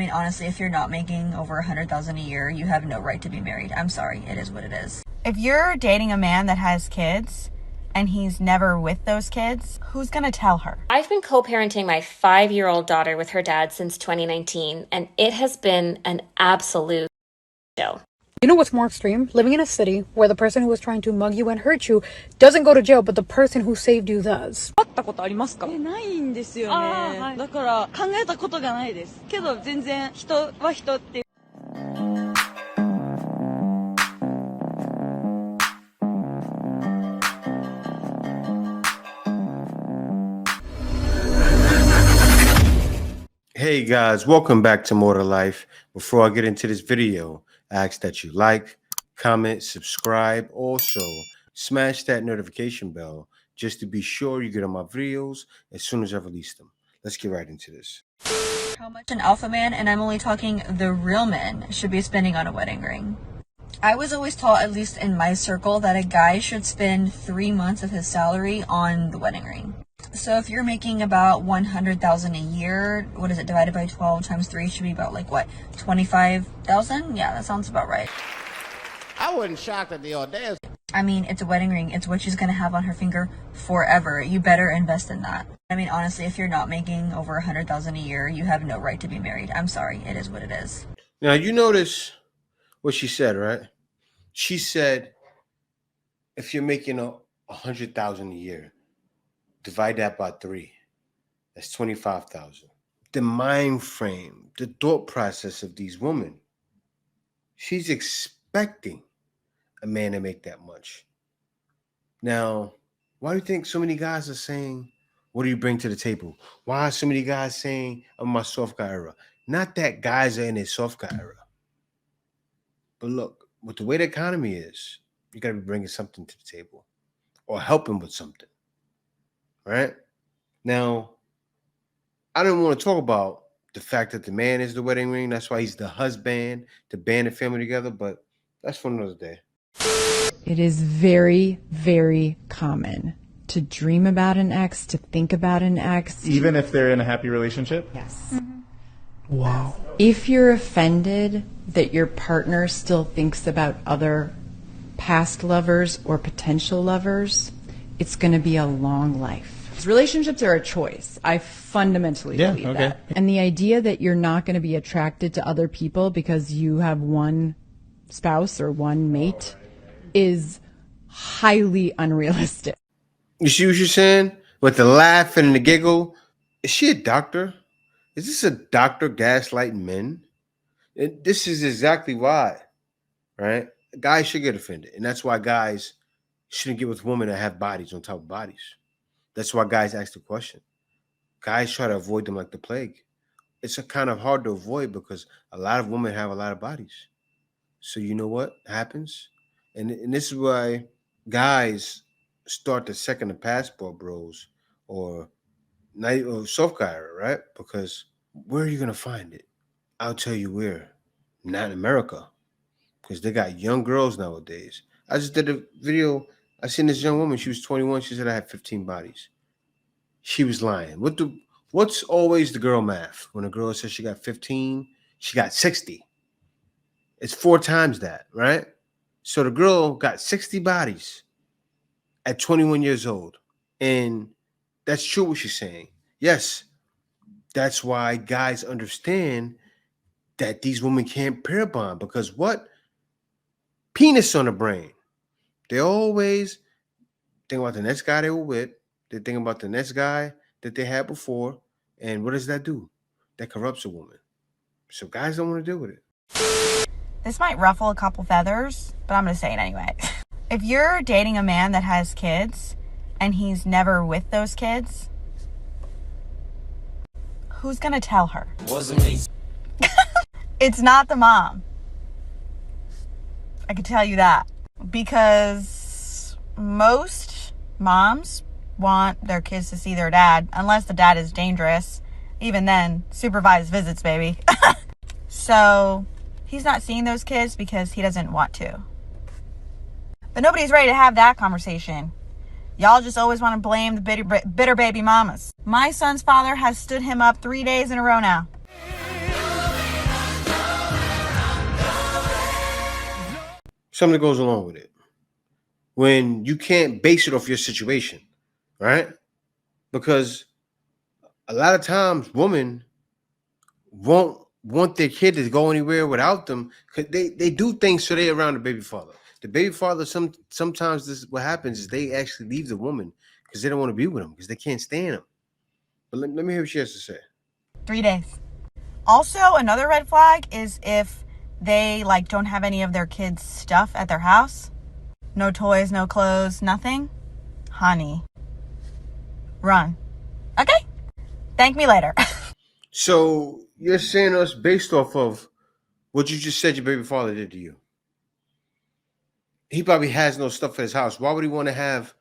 mean, honestly, if you're not making over 100,000 a year, you have no right to be married. I'm sorry, it is what it is. If you're dating a man that has kids and he's never with those kids, who's gonna tell her? I've been co-parenting my 5-year-old daughter with her dad since 2019, and it has been an absolute show. You know what's more extreme? Living in a city where the person who was trying to mug you and hurt you doesn't go to jail, but the person who saved you does. 会ったことありますか？ないんですよね。だから考えたことがないです。けど全然人は人っていう。Hey guys, welcome back to More to Life. Before I get into this video, I ask that you like, comment, subscribe. Also, smash that notification bell just to be sure you get on my videos as soon as I release them. Let's get right into this. How much an alpha man, and I'm only talking the real men, should be spending on a wedding ring. I was always taught, at least in my circle, that a guy should spend 3 months of his salary on the wedding ring. So if you're making about 100,000 a year, what is it, divided by 12 times 3 should be about like what, 25,000? Yeah, that sounds about right. I wasn't shocked at the audacity. I mean, it's a wedding ring. It's what she's going to have on her finger forever. You better invest in that. I mean, honestly, if you're not making over 100,000 a year, you have no right to be married. I'm sorry. It is what it is. Now, you notice what she said, right? She said, if you're making 100,000 a year, divide that by 3. That's 25,000. The mind frame, the thought process of these women. She's expecting a man to make that much. Now, why do you think so many guys are saying, what do you bring to the table? Why are so many guys saying, I'm my soft guy era? Not that guys are in their soft guy era. But look, with the way the economy is, you got to be bringing something to the table or helping with something. Right? Now, I don't want to talk about the fact that the man is the wedding ring. That's why he's the husband to band the family together. But that's for another day. It is very, very common to dream about an ex, to think about an ex. Even if they're in a happy relationship? Yes. Mm-hmm. Wow. If you're offended that your partner still thinks about other past lovers or potential lovers, it's going to be a long life. Relationships are a choice. I fundamentally believe that. And the idea that you're not going to be attracted to other people because you have one spouse or one mate is highly unrealistic. You see what you're saying? With the laugh and the giggle. Is she a doctor? Is this a doctor gaslighting men? This is exactly why, right? Guys should get offended. And that's why guys shouldn't get with women that have bodies on top of bodies. That's why guys ask the question. Guys try to avoid them like the plague. It's a kind of hard to avoid because a lot of women have a lot of bodies. So you know what happens? And this is why guys start the second the passport bros or soft guy, right? Because where are you going to find it? I'll tell you where. Not in America. Because they got young girls nowadays. I just did a video. I seen this young woman. She was 21. She said I had 15 bodies. She was lying. What's always the girl math? When a girl says she got 15, she got 60. It's 4 times that, right? So the girl got 60 bodies at 21 years old. And that's true what she's saying. Yes, that's why guys understand that these women can't pair bond. Because what? Penis on the brain. They always think about the next guy they were with. They think about the next guy that they had before. And what does that do? That corrupts a woman. So guys don't want to deal with it. This might ruffle a couple feathers, but I'm going to say it anyway. If you're dating a man that has kids and he's never with those kids, who's going to tell her? Wasn't me. It's not the mom. I can tell you that. Because most moms want their kids to see their dad, unless the dad is dangerous. Even then, supervised visits, baby. So he's not seeing those kids because he doesn't want to. But nobody's ready to have that conversation. Y'all just always want to blame the bitter baby mamas. My son's father has stood him up 3 days in a row now. something that goes along with it. When you can't base it off your situation, right? Because a lot of times women won't want their kid to go anywhere without them, because they do things so they're around the baby father. The baby father, sometimes this is what happens is they actually leave the woman because they don't want to be with him because they can't stand him. But let me hear what she has to say. 3 days. Also, another red flag is if they like don't have any of their kids' stuff at their house. No toys, no clothes, nothing. Honey, run. Okay? Thank me later. So you're saying us based off of what you just said your baby father did to you. He probably has no stuff at his house. Why would he want to have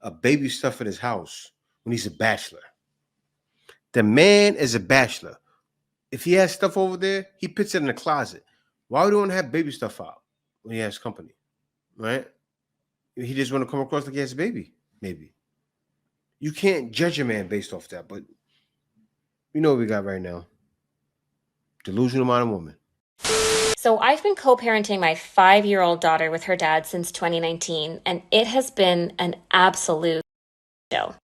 a baby stuff at his house when he's a bachelor? The man is a bachelor. If he has stuff over there, he puts it in the closet. Why would he want to have baby stuff out when he has company? Right? He just want to come across like he has a baby, maybe. You can't judge a man based off that, but you know what we got right now. Delusional minded woman. So I've been co-parenting my 5-year-old daughter with her dad since 2019, and it has been an absolute show.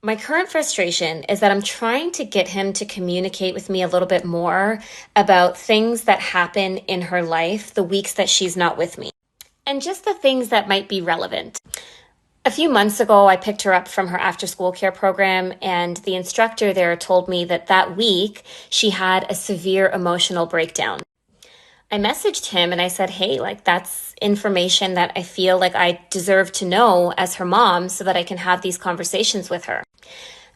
My current frustration is that I'm trying to get him to communicate with me a little bit more about things that happen in her life the weeks that she's not with me, and just the things that might be relevant. A few months ago, I picked her up from her after-school care program, and the instructor there told me that that week she had a severe emotional breakdown. I messaged him and I said, hey, like that's information that I feel like I deserve to know as her mom so that I can have these conversations with her.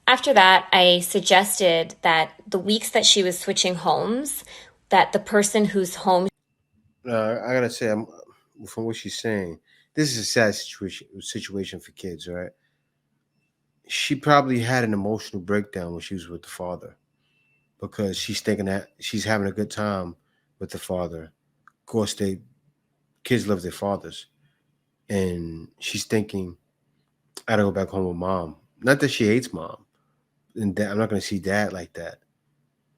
After that, I suggested that the weeks that she was switching homes, that the person whose home... I gotta say, from what she's saying, this is a sad situation for kids, right? She probably had an emotional breakdown when she was with the father because she's thinking that she's having a good time with the father. Of course, kids love their fathers. And she's thinking, I gotta go back home with mom. Not that she hates mom. And I'm not gonna see dad like that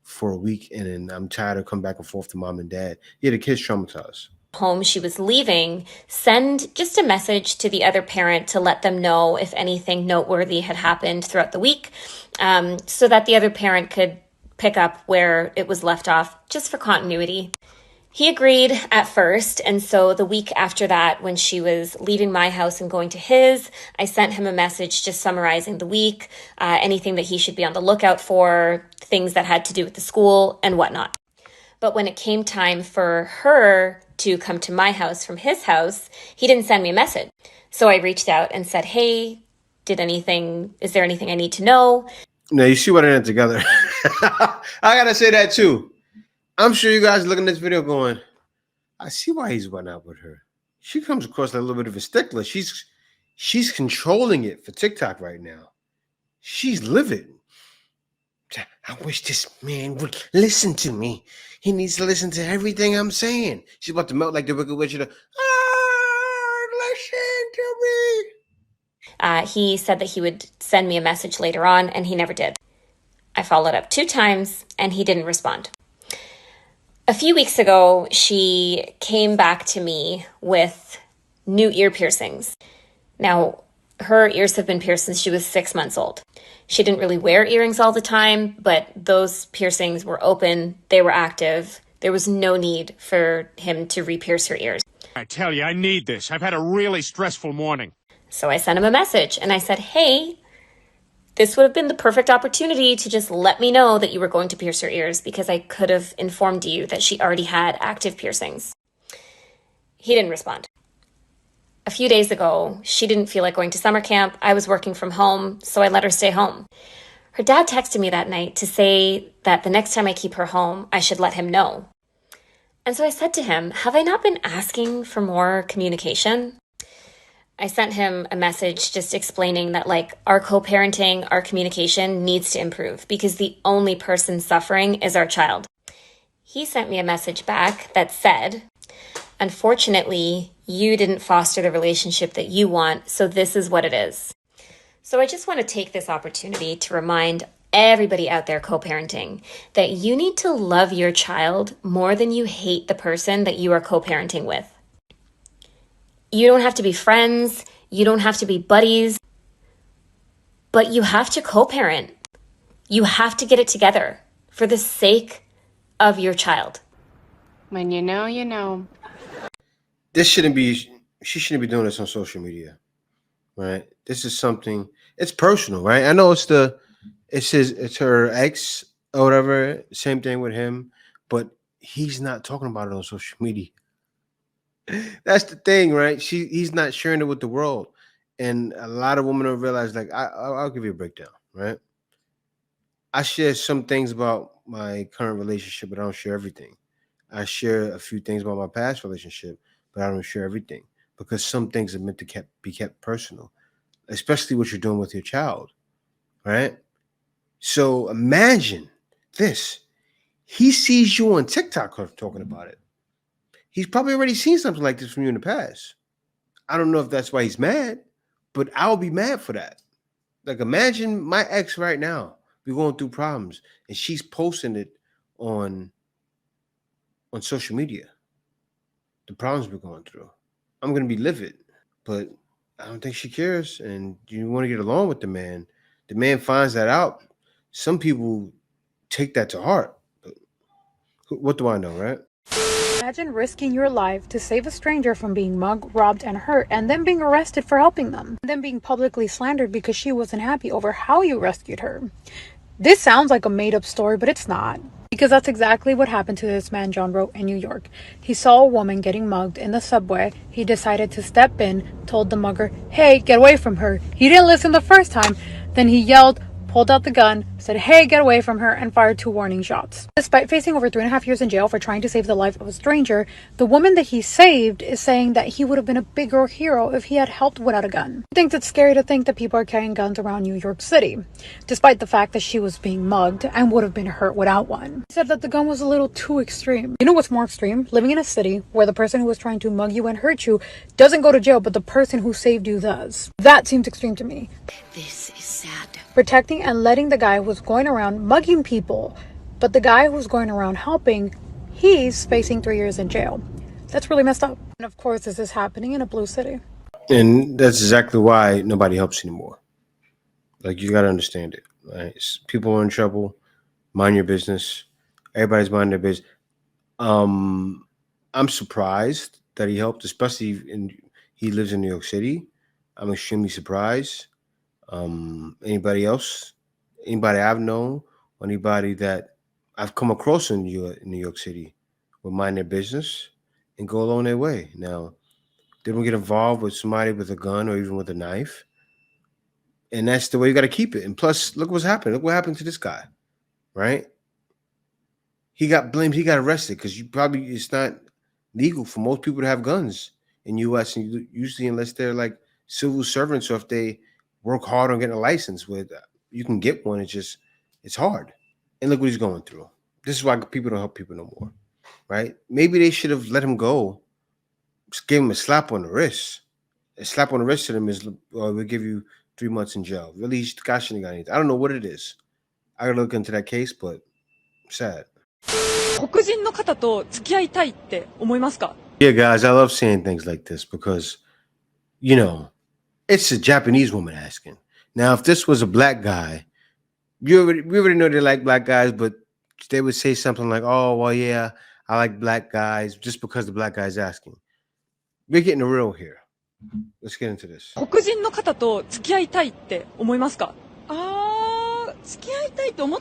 for a week. And then I'm tired of coming back and forth to mom and dad. Yeah, the kid's traumatized. Home she was leaving, send just a message to the other parent to let them know if anything noteworthy had happened throughout the week, so that the other parent could pick up where it was left off, just for continuity. He agreed at first, and so the week after that, when she was leaving my house and going to his, I sent him a message just summarizing the week, anything that he should be on the lookout for, things that had to do with the school and whatnot. But when it came time for her to come to my house from his house, he didn't send me a message. So I reached out and said, hey, is there anything I need to know? Now, you see what they're in together. I gotta say that too. I'm sure you guys are looking at this video going, I see why he's went out with her. She comes across like a little bit of a stickler. She's controlling it for TikTok right now. She's livid. I wish this man would listen to me. He needs to listen to everything I'm saying. She's about to melt like the Wicked Witch. Listen to me. He said that he would send me a message later on, and he never did. I followed up 2 times, and he didn't respond. A few weeks ago, she came back to me with new ear piercings. Now, her ears have been pierced since she was 6 months old. She didn't really wear earrings all the time, but those piercings were open, they were active. There was no need for him to re-pierce her ears. I tell you, I need this. I've had a really stressful morning. So I sent him a message and I said, hey, this would have been the perfect opportunity to just let me know that you were going to pierce her ears, because I could have informed you that she already had active piercings. He didn't respond. A few days ago, she didn't feel like going to summer camp. I was working from home, so I let her stay home. Her dad texted me that night to say that the next time I keep her home, I should let him know. And so I said to him, have I not been asking for more communication? I sent him a message just explaining that our co-parenting, our communication needs to improve because the only person suffering is our child. He sent me a message back that said, unfortunately, you didn't foster the relationship that you want, so this is what it is. So I just want to take this opportunity to remind everybody out there co-parenting that you need to love your child more than you hate the person that you are co-parenting with. You don't have to be friends. You don't have to be buddies. But you have to co-parent. You have to get it together for the sake of your child. When you know, you know. This shouldn't be, she shouldn't be doing this on social media, right? This is something, it's personal, right? I know it's her ex or whatever, same thing with him, but he's not talking about it on social media. That's the thing, right? He's not sharing it with the world. And a lot of women don't realize, like, I'll give you a breakdown, right? I share some things about my current relationship, but I don't share everything. I share a few things about my past relationship, but I don't share everything because some things are meant to be kept personal, especially what you're doing with your child, right? So imagine this. He sees you on TikTok talking about it. He's probably already seen something like this from you in the past. I don't know if that's why he's mad, but I'll be mad for that. Like, imagine my ex right now. We're going through problems, and she's posting it on social media. The problems we're going through. I'm gonna be livid, but I don't think she cares. And you want to get along with the man. The man finds that out. Some people take that to heart. But what do I know, right? Imagine risking your life to save a stranger from being mugged, robbed, and hurt, and then being arrested for helping them. And then being publicly slandered because she wasn't happy over how you rescued her. This sounds like a made-up story, but it's not. Because that's exactly what happened to this man John wrote in New York. He saw a woman getting mugged in the subway. He decided to step in, told the mugger, "Hey, get away from her." He didn't listen the first time. Then he yelled, pulled out the gun, said, "Hey, get away from her," and fired 2 warning shots. Despite facing over 3.5 years in jail for trying to save the life of a stranger, the woman that he saved is saying that he would have been a bigger hero if he had helped without a gun. He thinks it's scary to think that people are carrying guns around New York City, despite the fact that she was being mugged and would have been hurt without one. He said that the gun was a little too extreme. You know what's more extreme? Living in a city where the person who was trying to mug you and hurt you doesn't go to jail, but the person who saved you does. That seems extreme to me. This is sad. Protecting and letting the guy who was going around mugging people, but the guy who was going around helping, he's facing 3 years in jail. That's really messed up. And of course, this is happening in a blue city. And that's exactly why nobody helps anymore. Like, you got to understand it. Right? People are in trouble. Mind your business. Everybody's minding their business. I'm surprised that he helped, especially he lives in New York City. I'm extremely surprised. Anybody else? Anybody I've known? Anybody that I've come across in New York City will mind their business and go along their way. Now, they don't get involved with somebody with a gun or even with a knife. And that's the way you got to keep it. And plus, look what's happened. Look what happened to this guy, right? He got blamed. He got arrested because it's not legal for most people to have guns in U.S. And usually, unless they're like civil servants or if they work hard on getting a license, you can get one. It's hard. And look what he's going through. This is why people don't help people no more, right? Maybe they should have let him go. Just gave him a slap on the wrist. A slap on the wrist to them is, we'll give you 3 months in jail. Really, the guy shouldn't have got anything. I don't know what it is. I gotta look into that case, but sad. 黒人の方と付き合いたいって思いますか? Yeah, guys, I love saying things like this because, it's a Japanese woman asking. Now, if this was a black guy, we already know they like black guys, but they would say something like, "Oh, well, yeah, I like black guys," just because the black guy's asking. We're getting the real here. Let's get into this. 黒人の方と付き合いたいって思いますか? 付き合いたいと思っ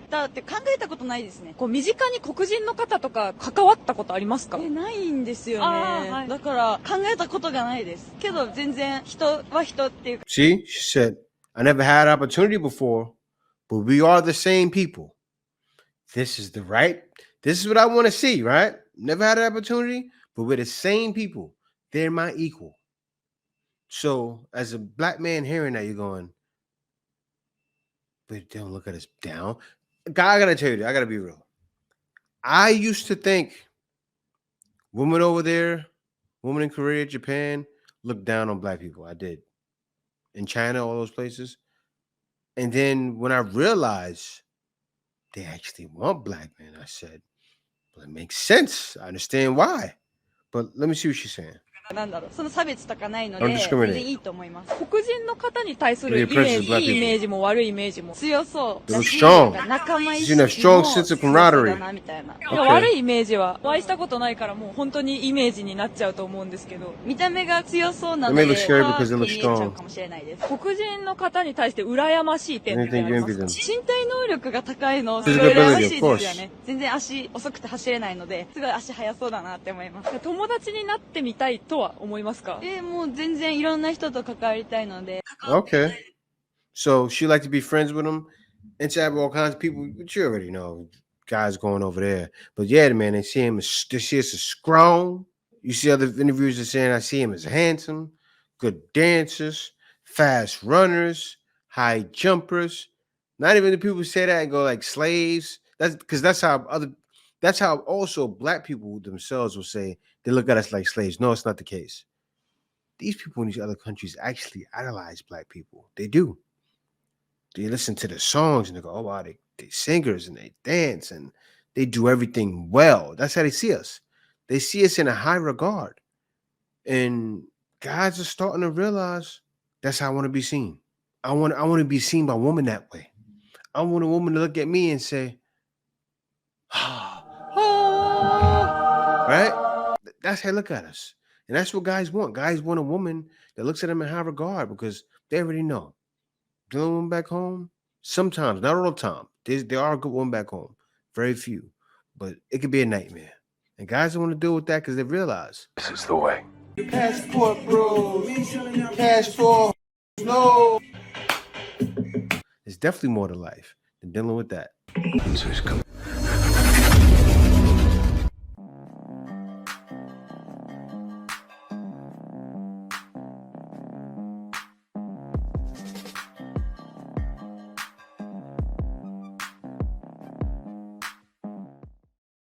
たって考えたことないですね。身近に黒人の方とか関わったことありますか? ないんですよね。はい、だから考えたことがないです。けど全然人は人っていう。 See, she said, "I never had an opportunity before, but we are the same people." This is what I want to see, right? Never had an opportunity, but we're the same people. They're my equal. So as a black man hearing that, you're going, but don't look at us down. God, I gotta tell you, I gotta be real. I used to think women over there, women in Korea, Japan, look down on black people. I did. In China, all those places. And then when I realized they actually want black men, I said, well, it makes sense. I understand why. But let me see what she's saying. なんだろう、その差別とかないの Don't で、全 discriminate. 然いいと思います。黒人の方に対するイ Really メー oppresses ジ、 black いいイ people. メージも悪いイメージも強そう。 They look だし strong. なんか仲間意 You 識 see も that 強 strong そう sense of だ camaraderie. なみたいな。 Okay. 悪いイメージはお会いしたことないからもう本当にイメージになっちゃうと思うんですけど、見た目が強そうなの They で may look scary 怖 because they く look 見えちゃう strong. かもしれないです。黒人の方に対して羨ましい点ってありますか？ Anything you envy them. 身体能力が高いのすごい Physical 羨ま ability, しい of ですよ course. ね。全然足遅くて走れないので、すごい足速そうだなって思います。友達になってみたいとは思いますか？もう全然いろんな人と関わりたいので。 Okay. So she like to be friends with him, interact with all kinds of people. But you already know guys going over there. But yeah, man, they see him as strong. You see other interviews that saying I see him as handsome, good dancers, fast runners, high jumpers. Not even the people say that and go like slaves. That's because that's how also black people themselves will say they look at us like slaves. No, it's not the case. These people in these other countries actually idolize black people. They do. They listen to the songs and they go, oh wow, they singers and they dance and they do everything well. That's how they see us. They see us in a high regard. And guys are starting to realize that's how I want to be seen. I want to be seen by women that way. I want a woman to look at me and say, right? That's how they look at us. And that's what guys want. Guys want a woman that looks at them in high regard because they already know. Dealing with women back home, sometimes, not all the time. There are good women back home. Very few. But it could be a nightmare. And guys don't want to deal with that because they realize this is the way. Passport, bro. Passport. No. There's definitely more to life than dealing with that.